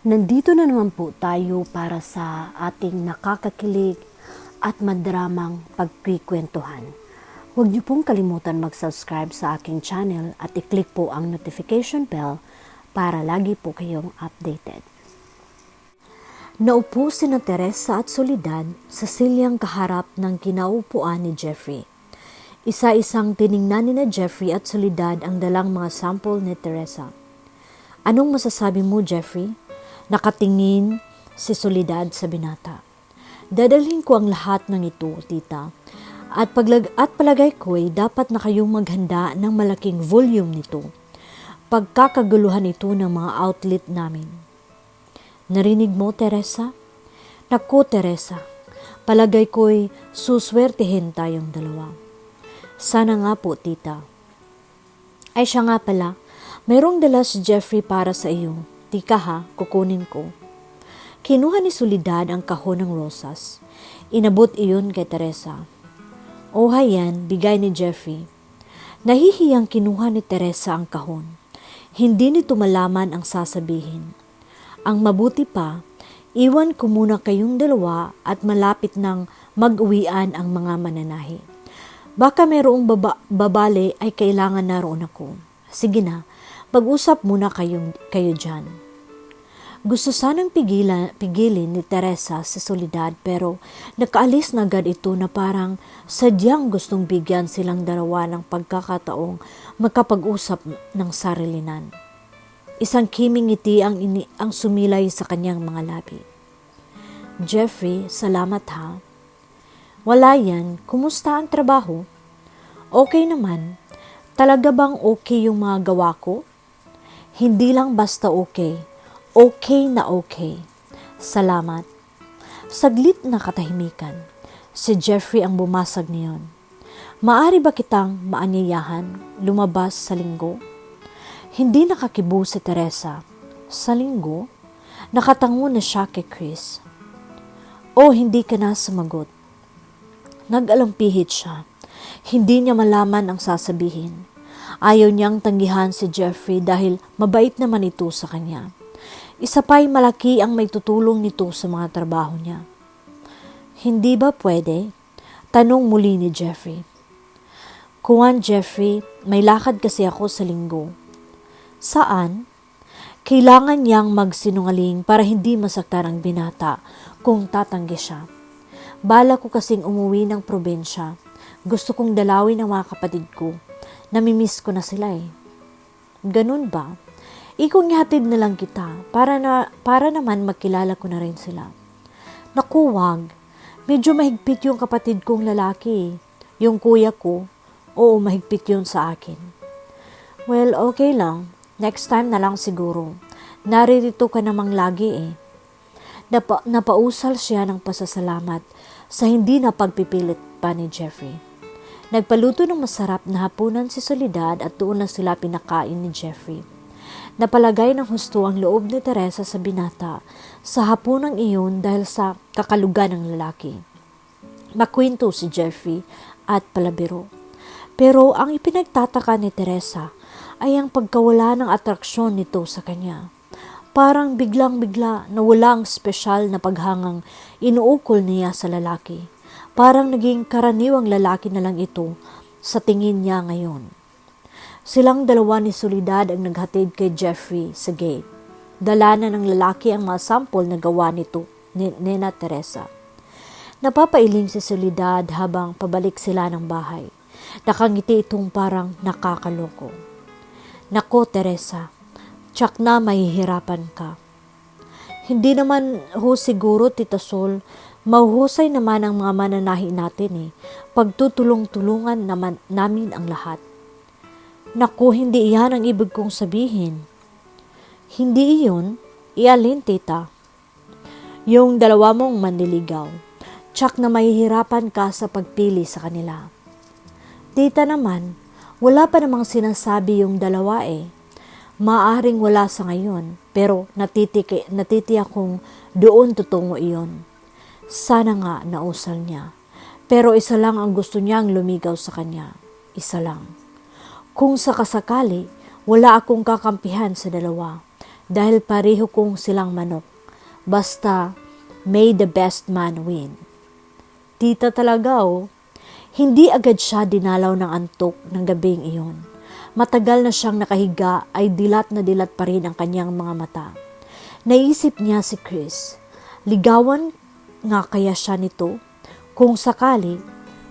Nandito na naman po tayo para sa ating nakakakilig at madramang pagkikwentuhan. Huwag niyo pong kalimutan mag-subscribe sa aking channel at i-click po ang notification bell para lagi po kayong updated. Naupo sina Teresa at Soledad sa silyang kaharap ng kinaupuan ni Jeffrey. Isa-isang tiningnan ni Jeffrey at Soledad ang dalang mga sample ni Teresa. Anong masasabi mo, Jeffrey? Nakatingin si Soledad sa binata. Dadalhin ko ang lahat ng ito, tita. At palagay ko ay dapat na kayong maghanda ng malaking volume nito. Pagkakaguluhan ito ng mga outlet namin. Narinig mo, Teresa? Naku, Teresa. Palagay ko'y suswertehin tayong dalawa. Sana nga po, tita. Ay siya nga pala, mayroong dala si Jeffrey para sa iyo. Tika ha, kukunin ko. Kinuha ni Soledad ang kahon ng rosas. Inabot iyon kay Teresa. O hayan, bigay ni Jeffrey. Nahihiyang kinuha ni Teresa ang kahon. Hindi nito malaman ang sasabihin. Ang mabuti pa, iwan ko muna kayong dalawa at malapit nang mag-uwian ang mga mananahi. Baka mayroong babale ay kailangan naroon ako. Sige na, pag-usap muna kayo dyan. Gusto sanang pigilin ni Teresa si Soledad pero nakaalis na agad ito na parang sadyang gustong bigyan silang dalawa ng pagkakataong makapag-usap ng sarilinan. Isang kiming ngiti ang sumilay sa kanyang mga labi. Jeffrey, salamat ha. Wala yan, kumusta ang trabaho? Okay naman. Talaga bang okay yung mga gawa ko? Hindi lang basta okay. Okay na okay. Salamat. Saglit na katahimikan. Si Jeffrey ang bumasag niyon. Maari ba kitang maanyayahan lumabas sa linggo? Hindi nakakibo si Teresa. Sa linggo? Nakatango na siya kay Chris. O hindi ka na sumagot. Nag-alampihit siya. Hindi niya malaman ang sasabihin. Ayaw niyang tanggihan si Jeffrey dahil mabait naman ito sa kanya. Isa pa'y malaki ang may tutulong nito sa mga trabaho niya. Hindi ba pwede? Tanong muli ni Jeffrey. Kuwan, Jeffrey, may lakad kasi ako sa linggo. Saan? Kailangan niyang magsinungaling para hindi masaktan ang binata kung tatanggi siya. Bala ko kasing umuwi ng probinsya. Gusto kong dalawin ang mga kapatid ko. Namimiss ko na sila eh. Ganun ba? Ikong ihatid na lang kita para naman makilala ko na rin sila. Naku, wag. Medyo mahigpit yung kapatid kong lalaki. Yung kuya ko, oo mahigpit yun sa akin. Well, okay lang. Next time na lang siguro. Naririto ka namang lagi eh. Napausal siya ng pasasalamat sa hindi na pagpipilit pa ni Jeffrey. Nagpaluto ng masarap na hapunan si Soledad at doon na sila pinakain ni Jeffrey. Napalagay ng husto ang loob ni Teresa sa binata sa hapunang iyon dahil sa kakalugan ng lalaki. Makwento si Jeffrey at palabiro. Pero ang ipinagtataka ni Teresa ay ang pagkawala ng atraksyon nito sa kanya. Parang biglang-bigla nawala ang espesyal na paghangang inuukol niya sa lalaki. Parang naging karaniwang lalaki na lang ito sa tingin niya ngayon. Silang dalawa ni Soledad ang naghatid kay Jeffrey sa gate. Dala na ng lalaki ang mga sample na gawa nito ni Nena Teresa. Napapailing si Soledad habang pabalik sila ng bahay. Nakangiti itong parang nakakaloko. Nako, Teresa, tsak na mahihirapan ka. Hindi naman ho siguro, Tita Sol, mahuhusay naman ang mga mananahi natin eh. Pagtutulong-tulungan naman namin ang lahat. Naku, hindi iyan ang ibig kong sabihin. Hindi iyon, ialin, tita. Yung dalawa mong manliligaw, tsak na mahihirapan ka sa pagpili sa kanila. Tita naman, wala pa namang sinasabi yung dalawa eh. Maaring wala sa ngayon, pero natitiyak kong doon tutungo iyon. Sana nga nausal niya. Pero isa lang ang gusto niyang lumigaw sa kanya. Isa lang. Kung sakasakali, wala akong kakampihan sa dalawa. dahil pareho kong silang manok. Basta, may the best man win. Tita talaga oh. Hindi agad siya dinalaw ng antok ng gabing iyon. Matagal na siyang nakahiga ay dilat na dilat pa rin ang kanyang mga mata. Naisip niya si Chris. Ligawan nga kaya siya nito? Kung sakali,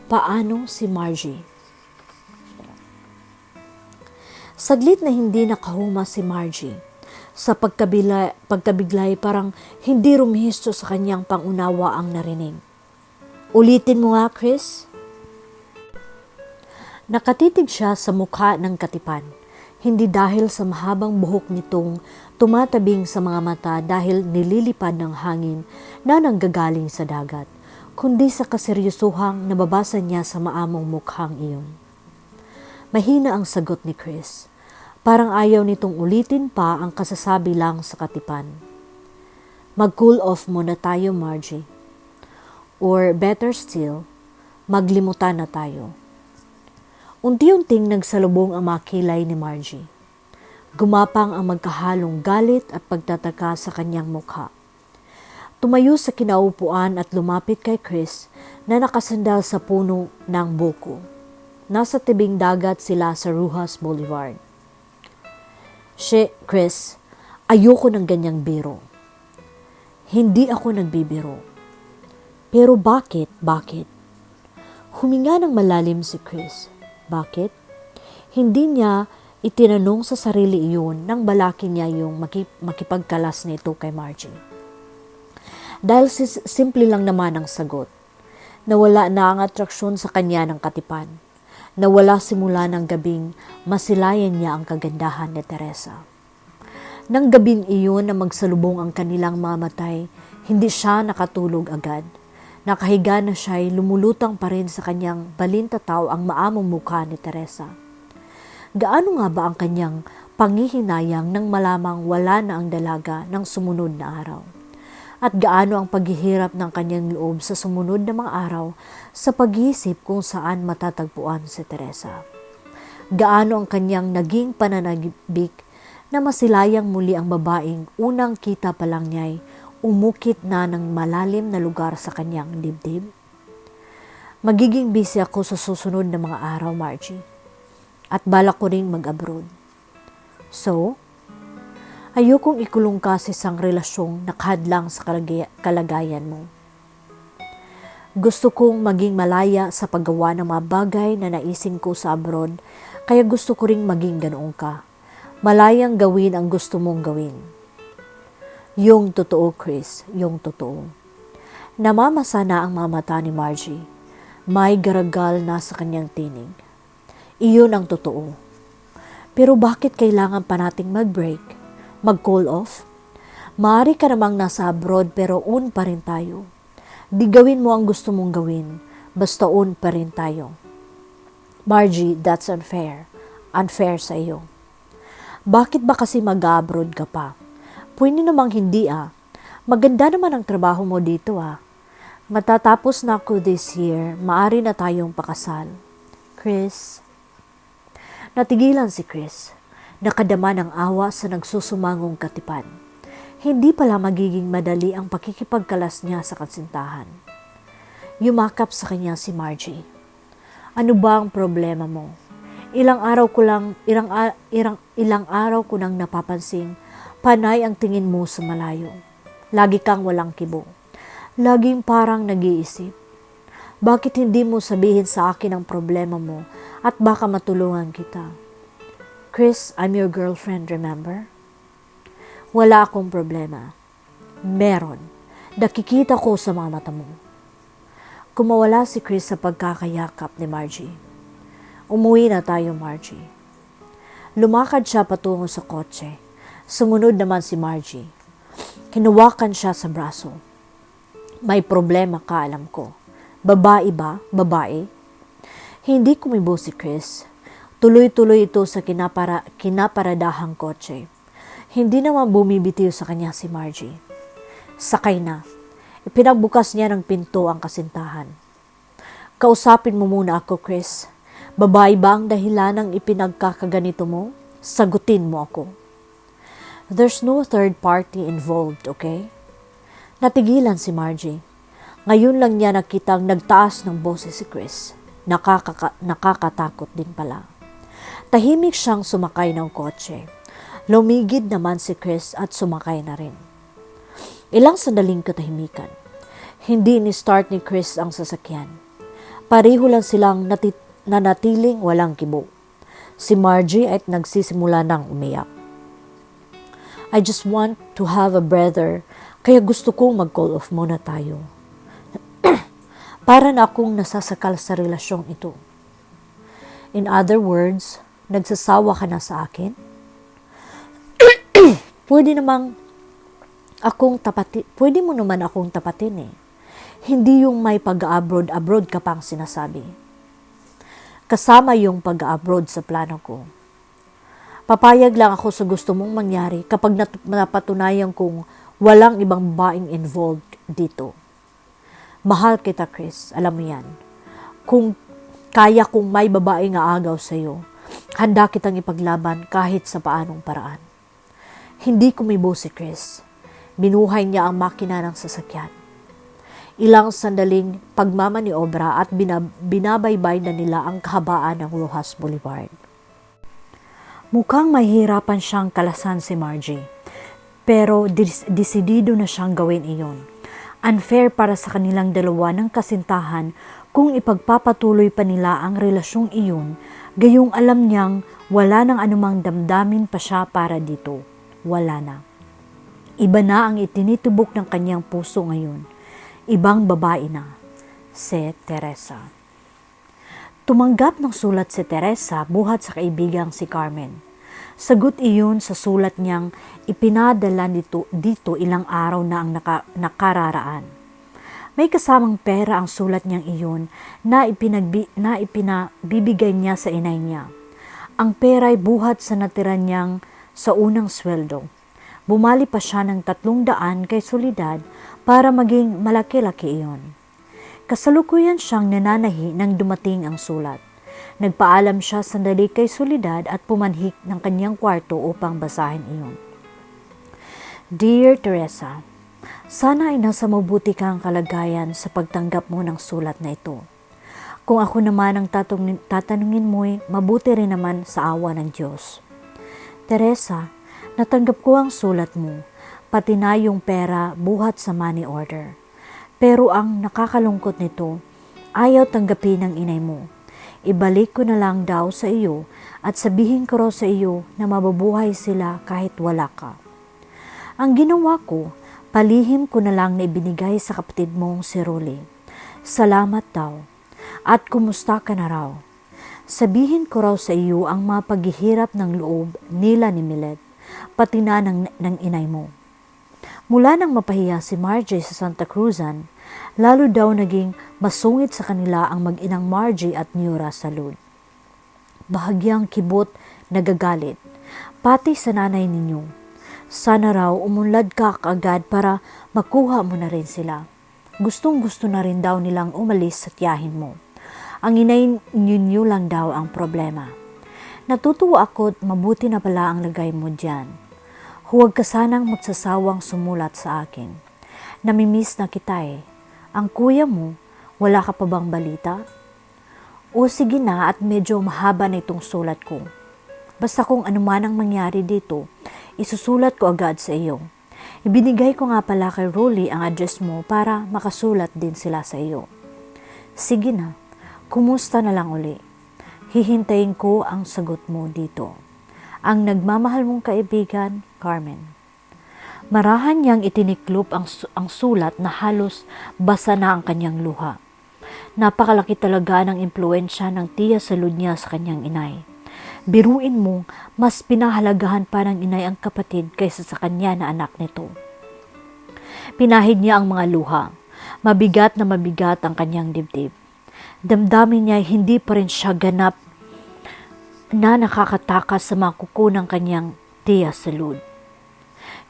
paano si Margie? Saglit na hindi nakahuma si Margie. Sa pagkabiglay parang hindi rumihisto sa kanyang pangunawa ang narinig. Ulitin mo nga, Chris? Nakatitig siya sa mukha ng katipan. Hindi dahil sa mahabang buhok nitong tumatabing sa mga mata dahil nililipad ng hangin na nanggagaling sa dagat, kundi sa kaseryosohang nababasa niya sa maamong mukhang iyon. Mahina ang sagot ni Chris. Parang ayaw nitong ulitin pa ang kasasabi lang sa katipan. Mag-cool off muna tayo, Margie. Or better still, maglimutan na tayo. Unti-unting nagsalubong ang mga kilay ni Margie. Gumapang ang magkahalong galit at pagtataka sa kanyang mukha. Tumayo sa kinaupuan at lumapit kay Chris na nakasandal sa puno ng buko. Nasa tibing dagat sila sa Rojas Boulevard. Chris, ayoko ng ganyang biro. Hindi ako nagbibiro. Pero bakit? Huminga ng malalim si Chris. Bakit? Hindi niya itinanong sa sarili iyon nang balaki niya yung makipagkalas nito kay Margie. Dahil simple lang naman ang sagot. Nawala na ang atraksyon sa kanya ng katipan. Nawala simula ng gabing masilayan niya ang kagandahan ni Teresa. Nang gabing iyon na magsalubong ang kanilang mga matay, hindi siya nakatulog agad. Nakahiga na siya'y lumulutang pa rin sa kanyang balintataw ang maamong mukha ni Teresa. Gaano nga ba ang kanyang panghihinayang nang malamang wala na ang dalaga ng sumunod na araw? At gaano ang paghihirap ng kanyang loob sa sumunod na mga araw sa pag-iisip kung saan matatagpuan si Teresa. Gaano ang kanyang naging pananabik na masilayang muli ang babaeng unang kita pa lang niya'y umukit na ng malalim na lugar sa kanyang dibdib. Magiging busy ako sa susunod na mga araw, Margie. At balak ko ring mag-abroad. So, ayokong ikulong ka sa isang relasyong nakahadlang sa kalagayan mo. Gusto kong maging malaya sa paggawa ng mga bagay na naising ko sa abroad, kaya gusto ko ring maging ganoon ka. Malayang gawin ang gusto mong gawin. Yung totoo, Chris, yung totoo. Namamasa na ang mga mata ni Margie. May garagal na sa kanyang tinig. Iyon ang totoo. Pero bakit kailangan pa nating mag-break? Mag-call off? Maaari ka namang nasa abroad pero on pa rin tayo. Di gawin mo ang gusto mong gawin, basta on pa rin tayo. Margie, that's unfair. Unfair sa iyo. Bakit ba kasi mag-abroad ka pa? Pwede namang hindi Maganda naman ang trabaho mo dito Matatapos na ako this year, maaari na tayong pakasal. Chris. Natigilan si Chris. Nakadama ng awa sa nagsusumangong katipan. Hindi pala magiging madali ang pakikipagkalas niya sa kasintahan. Yumakap sa kanya si Margie. Ano ba ang problema mo? Ilang araw ko nang napapansin, panay ang tingin mo sa malayo. Lagi kang walang kibo. Laging parang nag-iisip. Bakit hindi mo sabihin sa akin ang problema mo at baka matulungan kita? Chris, I'm your girlfriend, remember? Wala akong problema. Meron. Nakikita ko sa mga mata mo. Kumawala si Chris sa pagkakayakap ni Margie. Umuwi na tayo, Margie. Lumakad siya patungo sa kotse. Sumunod naman si Margie. Hinawakan siya sa braso. May problema ka, alam ko. Babae ba? Babae? Hindi kumibo si Chris. Tuloy-tuloy ito sa kinaparadahang kotse. Hindi naman bumibitiw sa kanya si Margie. Sakay na. Ipinagbukas niya ng pinto ang kasintahan. Kausapin mo muna ako, Chris. Babae ba ang dahilan ng ipinagkakaganito mo? Sagutin mo ako. There's no third party involved, okay? Natigilan si Margie. Ngayon lang niya nakitang nagtaas ng boses si Chris. Nakakatakot din pala. Tahimik siyang sumakay ng kotse. Lumigid naman si Chris at sumakay na rin. Ilang sandaling katahimikan. Hindi ni-start ni Chris ang sasakyan. Pareho lang silang nanatiling walang kibo. Si Margie ay nagsisimula ng umiyak. I just want to have a breather, kaya gusto kong mag-call off muna tayo. Para na akong nasasakal sa relasyong ito. In other words, nagsasawa ka na sa akin? Pwede mo naman akong tapatin eh. Hindi yung may pag-abroad ka pang sinasabi. Kasama yung pag-abroad sa plano ko. Papayag lang ako sa gusto mong mangyari kapag napatunayan kong walang ibang babaeng involved dito. Mahal kita, Chris. Alam mo yan. Kung kaya kong may babaeng aagaw sa'yo, handa kitang ipaglaban kahit sa paanong paraan. Hindi kumibo si Chris. Binuhay niya ang makina ng sasakyan. Ilang sandaling pagmamaniobra at binabaybay na nila ang kahabaan ng Rojas Boulevard. Mukhang mahihirapan siyang kalasan si Margie, pero desidido na siyang gawin iyon. Unfair para sa kanilang dalawa ng kasintahan kung ipagpapatuloy pa nila ang relasyong iyon, gayong alam niyang wala nang anumang damdamin pa siya para dito. Wala na. Iba na ang itinitubok ng kanyang puso ngayon. Ibang babae na. Si Teresa. Tumanggap ng sulat si Teresa buhat sa kaibigang si Carmen. Sagot iyon sa sulat niyang ipinadala dito ilang araw na ang nakararaan. May kasamang pera ang sulat niyang iyon na ipinabibigay niya sa inay niya. Ang pera ay buhat sa natira niyang sa unang sweldo. Bumali pa siya ng 300 kay Soledad para maging malaki-laki iyon. Kasalukuyan siyang nananahi nang dumating ang sulat. Nagpaalam siya sandali kay Soledad at pumanhik ng kanyang kwarto upang basahin iyon. Dear Teresa, sana ay nasa mabuti kang kalagayan sa pagtanggap mo ng sulat na ito. Kung ako naman ang tatanungin mo'y mabuti rin naman sa awa ng Diyos. Teresa, natanggap ko ang sulat mo, pati na yung pera buhat sa money order. Pero ang nakakalungkot nito, ayaw tanggapin ng inay mo. Ibalik ko na lang daw sa iyo at sabihin ko raw sa iyo na mabubuhay sila kahit wala ka. Ang ginawa ko, palihim ko na lang na ibinigay sa kapatid mong si Rolly. Salamat daw. At kumusta ka na raw? Sabihin ko raw sa iyo ang mga paghihirap ng loob nila ni Milet, pati na ng inay mo. Mula nang mapahiya si Margie sa Santa Cruzan, lalo daw naging masungit sa kanila ang mag-inang Margie at Nura Salud. Bahagyang kibot, nagagalit, pati sa nanay ninyo. Sana raw umunlad ka kaagad para makuha mo na rin sila. Gustong-gusto na rin daw nilang umalis sa tiyahin mo. Ang inay ninyo lang daw ang problema. Natutuwa ako at mabuti na pala ang lagay mo dyan. Huwag ka sanang magsasawang sumulat sa akin. Namimiss na kita eh. Ang kuya mo, wala ka pa bang balita? O sige na at medyo mahaba na itong sulat ko. Basta kung ano man ang mangyari dito, isusulat ko agad sa iyo. Ibinigay ko nga pala kay Rolly ang address mo para makasulat din sila sa iyo. Sige na, kumusta na lang uli. Hihintayin ko ang sagot mo dito. Ang nagmamahal mong kaibigan, Carmen. Marahan niyang itiniklop ang sulat na halos basa na ang kanyang luha. Napakalaki talaga ng impluensya ng tiya Salud niya sa kanyang inay. Biruin mo, mas pinahalagahan pa ng inay ang kapatid kaysa sa kanya na anak nito. Pinahid niya ang mga luha. Mabigat na mabigat ang kanyang dibdib. Damdamin niya hindi pa rin siya ganap na nakakatakas sa mga kuko ng kanyang tiya Salud.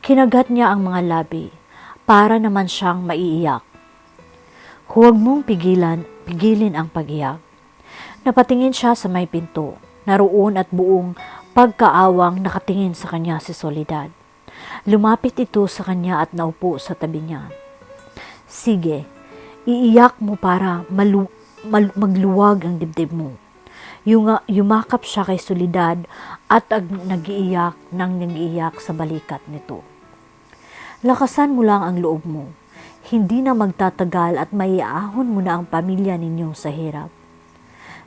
Kinagat niya ang mga labi para naman siyang maiiyak. Huwag mong pigilin ang pag-iyak. Napatingin siya sa may pinto. Naroon at buong pagkaawang nakatingin sa kanya si Soledad. Lumapit ito sa kanya at naupo sa tabi niya. Sige, iiyak mo para magluwag ang dibdib mo. Yumakap siya kay Soledad at nag-iiyak sa balikat nito. Lakasan mo lang ang loob mo. Hindi na magtatagal at maiaahon mo na ang pamilya ninyo sa hirap.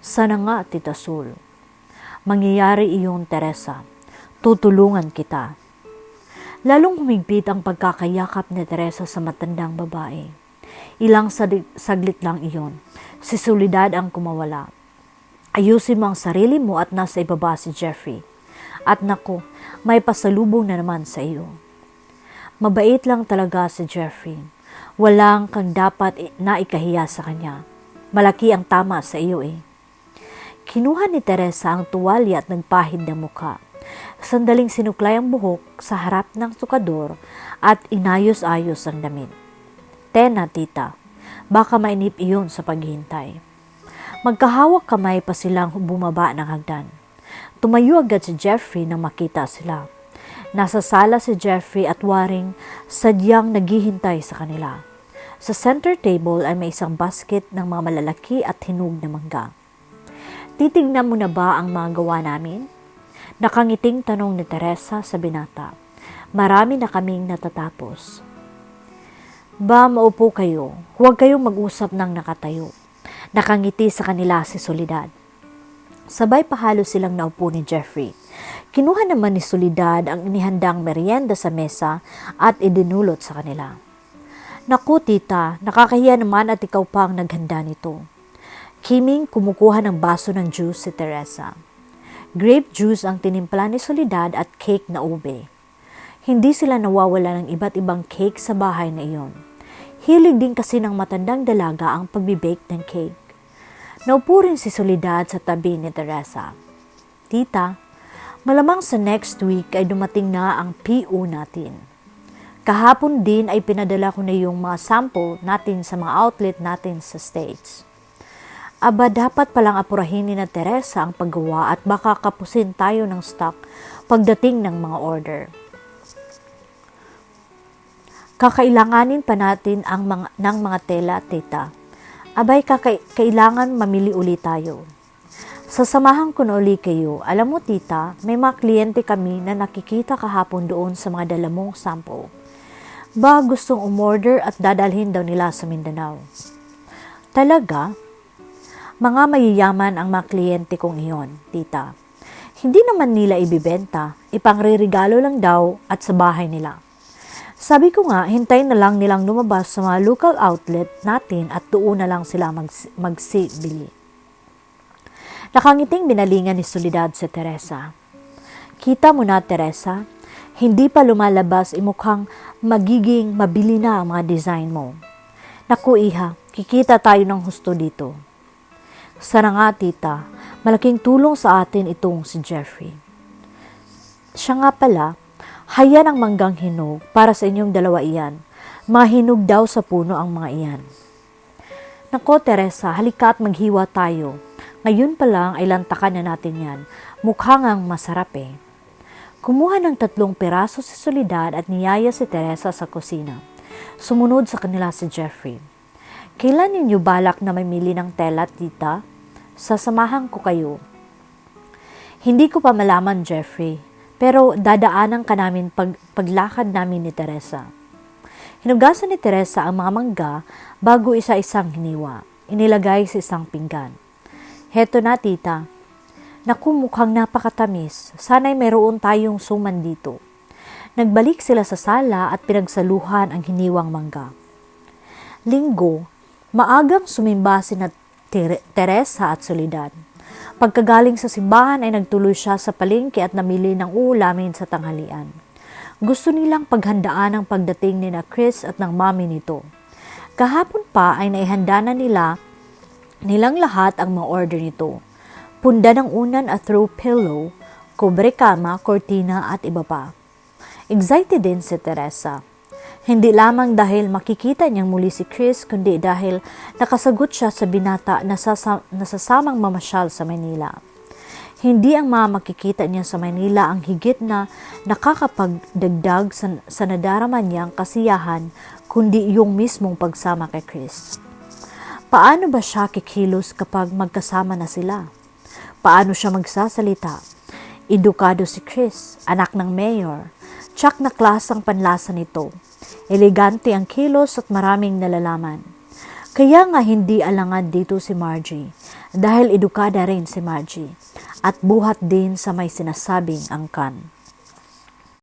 Sana nga, Tita Sol. Mangyayari iyon, Teresa. Tutulungan kita. Lalong humigpit ang pagkakayakap ni Teresa sa matandang babae. Ilang saglit lang iyon. Si Soledad ang kumawala. Ayusin mo ang sarili mo at nasa ibaba si Jeffrey. At naku, may pasalubong na naman sa iyo. Mabait lang talaga si Jeffrey. Walang kang dapat na ikahiya sa kanya. Malaki ang tama sa iyo eh. Kinuha ni Teresa ang tuwalya at nagpahid ng mukha. Sandaling sinuklay ang buhok sa harap ng sukador at inayos-ayos ang damit. Tena, tita, baka mainip iyon sa paghihintay. Magkahawak kamay pa silang bumaba ng hagdan. Tumayo agad si Jeffrey nang makita sila. Nasa sala si Jeffrey at waring sadyang naghihintay sa kanila. Sa center table ay may isang basket ng mga malalaki at hinog na mangga. Titignan mo na ba ang mga gawa namin? Nakangiting tanong ni Teresa sa binata. Marami na kaming natatapos. Ba, maupo kayo. Huwag kayong mag-usap ng nakatayo. Nakangiti sa kanila si Soledad. Sabay pahalo silang naupo ni Jeffrey. Kinuha naman ni Soledad ang inihandang merienda sa mesa at idinulot sa kanila. Naku tita, nakakahiya naman at ikaw pa ang naghanda nito. Kiming kumukuha ng baso ng juice si Teresa. Grape juice ang tinimpla ni Soledad at cake na ube. Hindi sila nawawala ng iba't ibang cake sa bahay na iyon. Hilig din kasi ng matandang dalaga ang pagbibake ng cake. Naupo rin si Soledad sa tabi ni Teresa. Tita, malamang sa next week ay dumating na ang PO natin. Kahapon din ay pinadala ko na yung mga sample natin sa mga outlet natin sa States. Aba, dapat palang apurahin ni na Teresa ang paggawa at baka kapusin tayo ng stock pagdating ng mga order. Kakailanganin pa natin ng mga tela, tita. Abay, kailangan mamili ulit tayo. Sasamahan ko na uli kayo. Alam mo tita, may mga kliyente kami na nakikita kahapon doon sa mga dala mong sample. Ba gustong umorder at dadalhin daw nila sa Mindanao. Talaga? Mga mayayaman ang mga kliyente kong iyon, tita. Hindi naman nila ibibenta, ipangririgalo lang daw at sa bahay nila. Sabi ko nga, hintayin na lang nilang lumabas sa mga local outlet natin at doon na lang sila magsibili. Nakangiting binalingan ni Soledad si Teresa. Kita mo na, Teresa, hindi pa lumalabas mukhang magiging mabili na ang mga design mo. Naku iha, kikita tayo ng husto dito. Sana nga tita, malaking tulong sa atin itong si Jeffrey. Siya nga pala, haya ng manggang hinog para sa inyong dalawa iyan. Mga hinog daw sa puno ang mga iyan. Nako Teresa, halika at maghiwa tayo. Ngayon pa lang ay lantakan na natin yan. Mukhang ang masarap eh. Kumuha ng 3 piraso si Soledad at niyaya si Teresa sa kusina. Sumunod sa kanila si Jeffrey. Kailan ninyo balak na mamili ng tela, tita? Sasamahan ko kayo. Hindi ko pa malaman, Jeffrey. Pero dadaanan ka namin paglakad namin ni Teresa. Hinugasan ni Teresa ang mga mangga bago isa-isang hiniwa. Inilagay sa isang pinggan. Heto na tita. Naku, mukhang napakatamis. Sana'y mayroon tayong suman dito. Nagbalik sila sa sala at pinagsaluhan ang hiniwang mangga. Linggo, maagang sumimba sina Teresa at Soledad. Pagkagaling sa simbahan ay nagtuloy siya sa palengke at namili ng uulamin sa tanghalian. Gusto nilang paghandaan ang pagdating ni na Chris at ng mami nito. Kahapon pa ay naihanda na nilang lahat ang mga order nito. Punda ng unan at throw pillow, kobre kama, kortina at iba pa. Excited din si Teresa. Hindi lamang dahil makikita niyang muli si Chris, kundi dahil nakasagot siya sa binata na nasasamang mamasyal sa Manila. Hindi ang mga makikita niya sa Manila ang higit na nakakapagdagdag sa nadarama niyang kasiyahan, kundi yung mismong pagsama kay Chris. Paano ba siya kikilos kapag magkasama na sila? Paano siya magsasalita? Edukado si Chris, anak ng mayor. Tsak na klasang panlasa nito. Elegante ang kilos at maraming nalalaman. Kaya nga hindi alangad dito si Margie, dahil edukada rin si Margie, at buhat din sa may sinasabing angkan.